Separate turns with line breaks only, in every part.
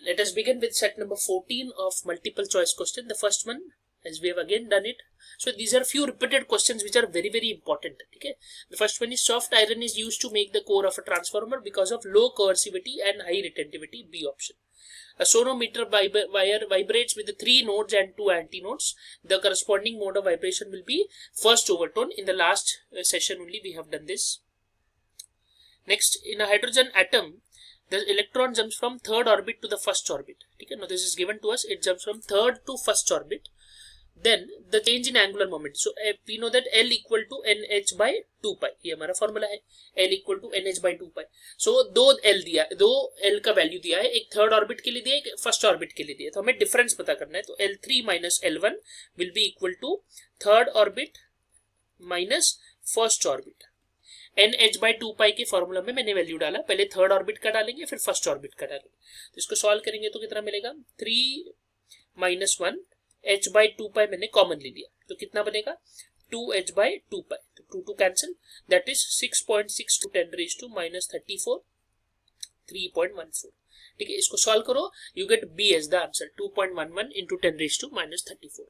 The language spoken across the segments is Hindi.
let us begin with set number 14 of multiple choice question. The first one, as we have again done it. So these are few repeated questions which are very, very important. Okay. The first one is soft iron is used to make the core of a transformer because of low coercivity and high retentivity. B option. A sonometer wire vibrates with the 3 nodes and 2 antinodes. The corresponding mode of vibration will be first overtone. In the last session only we have done this. Next, in a hydrogen atom, the electron jumps from third orbit to the first orbit. Okay, now this is given to us. It jumps from third to first orbit. Then the change in angular moment. So we know that L equal to NH by 2 pi. ये हमारा फॉर्मूला है. L equal to NH by 2 pi. So दो L का वैल्यू दिया है. एक थर्ड ऑर्बिट के लिए दिया है, एक फर्स्ट ऑर्बिट के लिए दिया है. तो हमें डिफरेंस पता करना है. तो L3 minus L1 will be equal to third orbit minus first orbit. NH by 2 pi के फॉर्मूला में मैंने वैल्यू डाला. पहले थर्ड ऑर्बिट का डालेंगे, फिर फर्स्ट ऑर्बिट का डालेंगे. तो इसको सॉल्व करेंगे तो कितना मिलेगा? 3 minus 1 h by 2 pi मैंने कॉमन ले लिया. तो कितना बनेगा? 2h by 2 pi. तो 2 cancel. That is 6.6 to 10 raised to minus 34, 3.14. ठीक है, इसको सॉल्व करो. You get B as the answer. 2.11 into 10 raised to minus 34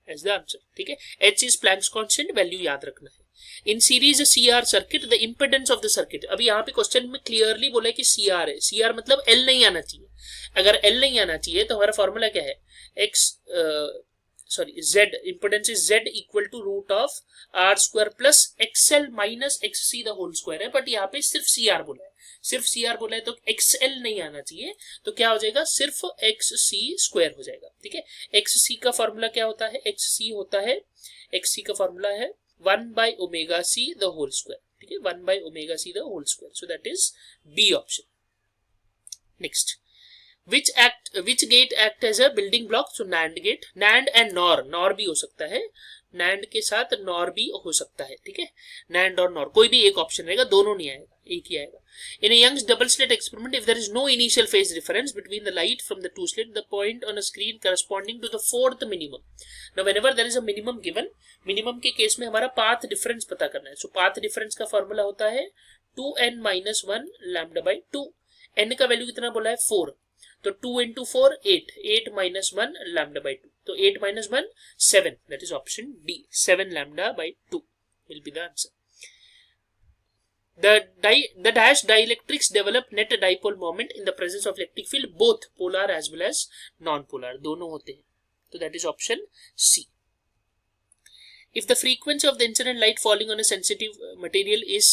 as the answer. ठीक है, h is Planck's constant. Value याद रखना है. In series CR circuit the impedance of the circuit. अभी यहाँ पे क्वेश्चन में क्लियरली बोला है कि CR है. CR मतलब L नहीं आना चाहिए. अगर L नहीं आना चाहिए तो हमारा फॉर्मूला क्या है? Z impedance is Z equal to root of R square plus XL minus XC the whole square है. बट यहाँ पे सिर्फ CR बोला है. सिर्फ CR बोला है तो XL नहीं आना चाहिए. तो क्या हो जाएगा? सिर्फ XC स्क्वायर हो जाएगा. ठीक है, XC का फॉर्मूला क्या होता है? XC होता है, XC का फॉर्मूला है 1 by omega c the whole square. ठीक है, 1 by omega c the whole square. So that is B option. Next, which gate act as a building block? So NAND gate. NAND and NOR भी हो सकता है. NAND के साथ NOR भी हो सकता है. ठीक है, NAND और NOR कोई भी एक ऑप्शन रहेगा, दोनों नहीं आएगा, एक ही आएगा. In a Young's double slit experiment, if there is no initial phase difference between the light from the two slits, the point on a screen corresponding to the fourth minimum. Now, whenever there is a minimum given, minimum के केस में हमारा path difference पता करना है. So path difference का फॉर्मूला होता है 2n minus 1 lambda by 2. n का वैल्यू कितना बोला है? 4. तो 2 into 4 8. 8 minus 1 lambda by 2. तो 8 minus 1 7. That is option D. 7 lambda by 2 will be the answer. The dash dielectrics develop net dipole moment in the presence of electric field, both polar as well as non-polar. दोनों होते हैं. So that is option C. If the frequency of the incident light falling on a sensitive material is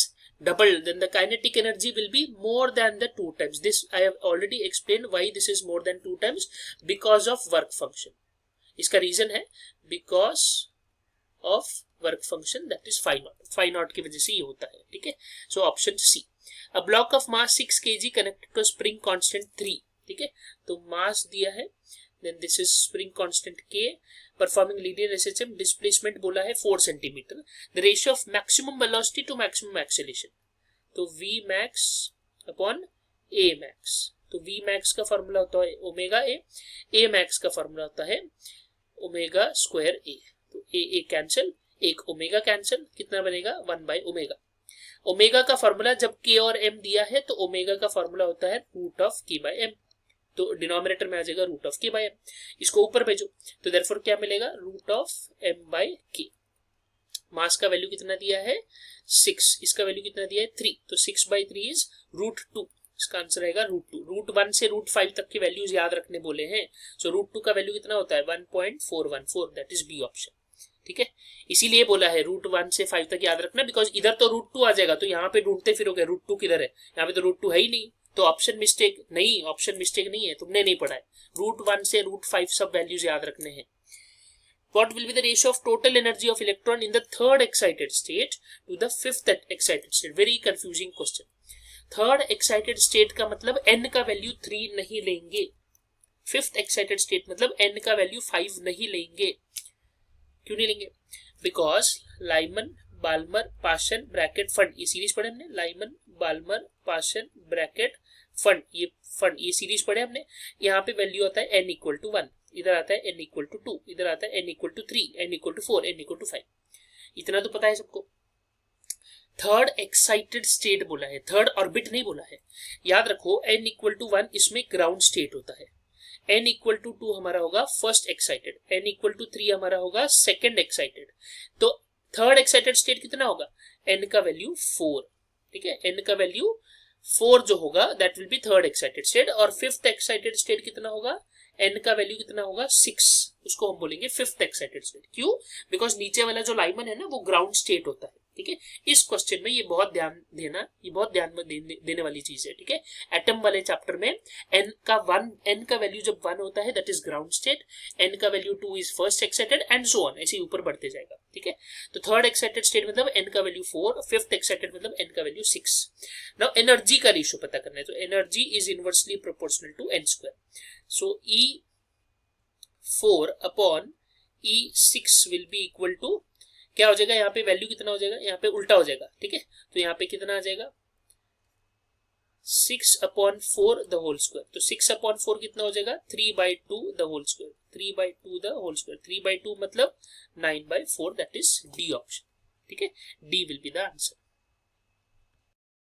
double, then the kinetic energy will be more than the 2 times. This I have already explained why this is more than 2 times, because of work function. इसका रीजन है because of work function, that is phi naught की वजह से ये होता है. ठीक है, so option C. A block of mass 6 kg connected to spring constant 3. ठीक है, तो मास दिया है, then this is spring constant K, performing linear SHM, displacement बोला है 4 centimetre. The ratio of maximum velocity to maximum acceleration, तो V max upon A max. तो V max का फॉर्मूला होता है ओमेगा A max का फॉर्मूला होता है ओमेगा स्क्वायर A. तो A कैंसिल, एक ओमेगा कैंसिल, कितना बनेगा? 1 by ओमेगा. ओमेगा का फॉर्मूला जब K और M दिया है तो ओमेगा का फॉर्मूला होता है root of K by M. तो डिनोमिनेटर में आ जाएगा root of K by M. इसको ऊपर भेजो तो देयरफॉर क्या मिलेगा? Root of M by K. Mass का वैल्यू कितना दिया है? 6. इसका वैल्यू कितना दिया है? 3. तो 6 by 3 इज रूट 2. इसका आंसर रहेगा रूट 2. रूट 1 से रूट 5 तक की वैल्यूज याद रखने बोले हैं. सो रूट 2 का वैल्यू कितना होता है? 1.414. That is B option. ठीक है, इसीलिए बोला है रूट 1 से 5 तक याद रखना, बिकॉज इधर तो रूट 2 आ जाएगा, तो यहाँ पे ढूंढते फिरोगे रूट 2 किधर है. यहाँ पे तो रूट 2 है ही नहीं, तो ऑप्शन मिस्टेक नहीं है, तुमने नहीं पढ़ा है. रूट 1 से रूट 5 सब वैल्यूज याद रखने हैं. What will be the ratio of total energy of electron in the third excited state to the fifth excited state? Very confusing question. Third excited state का मतलब n का वैल्यू 3 नहीं लेंगे. फिफ्थ एक्साइटेड स्टेट मतलब n का वैल्यू 5 नहीं लेंगे. क्यों नहीं लेंगे? Because Lyman, Balmer, Paschen, Brackett, Pfund, ये सीरीज पढ़े हमने. Lyman, Balmer, Paschen, Brackett, Pfund, ये सीरीज पढ़े हमने. यहाँ पे वैल्यू आता है n इक्वल टू 1, इधर आता है n इक्वल टू 2, इधर आता है n equal to 3, n equal to 4, n equal to 5. इतना तो पता है सबको. थर्ड एक्साइटेड स्टेट बोला है, थर्ड ऑर्बिट नहीं बोला है. याद रखो n इक्वल टू 1 इसमें ग्राउंड स्टेट होता है. n इक्वल टू 2 हमारा होगा first excited, n equal to 3 हमारा होगा सेकेंड एक्साइटेड। तो थर्ड एक्साइटेड स्टेट कितना होगा, n का वैल्यू 4, ठीक है, n का वैल्यू 4 जो होगा that will be third excited state. और फिफ्थ एक्साइटेड स्टेट कितना होगा, n का वैल्यू कितना होगा 6, उसको हम बोलेंगे फिफ्थ एक्साइटेड स्टेट। क्यों, बिकॉज नीचे वाला जो लाइमन है ना वो ग्राउंड स्टेट होता है, ठीक है। इस क्वेश्चन में ये बहुत ध्यान देना, ये बहुत ध्यान में देने वाली चीज है, ठीक है। एटम वाले चैप्टर में n का वैल्यू जब 1 होता है that is ground state, n का value 2 is first excited and so on, ऐसे ऊपर बढ़ते जाएगा, ठीक है। तो थर्ड एक्साइटेड स्टेट मतलब n का वैल्यू 4, फिफ्थ एक्साइटेड मतलब n का वैल्यू 6। नाउ एनर्जी का रेशियो पता करना है, तो energy is inversely proportional to n²। So E4 upon E6 will be equal to, क्या हो जाएगा, यहाँ पे वैल्यू कितना हो जाएगा, यहाँ पे उल्टा हो जाएगा, ठीक है। तो यहाँ पे कितना आ जाएगा 6/4 द होल स्क्वायर। तो 6/4 कितना हो जाएगा 3/2 the whole square, 3/2 the whole square, 3/2 मतलब 9/4, दैट इज डी ऑप्शन, ठीक है। D will be the answer.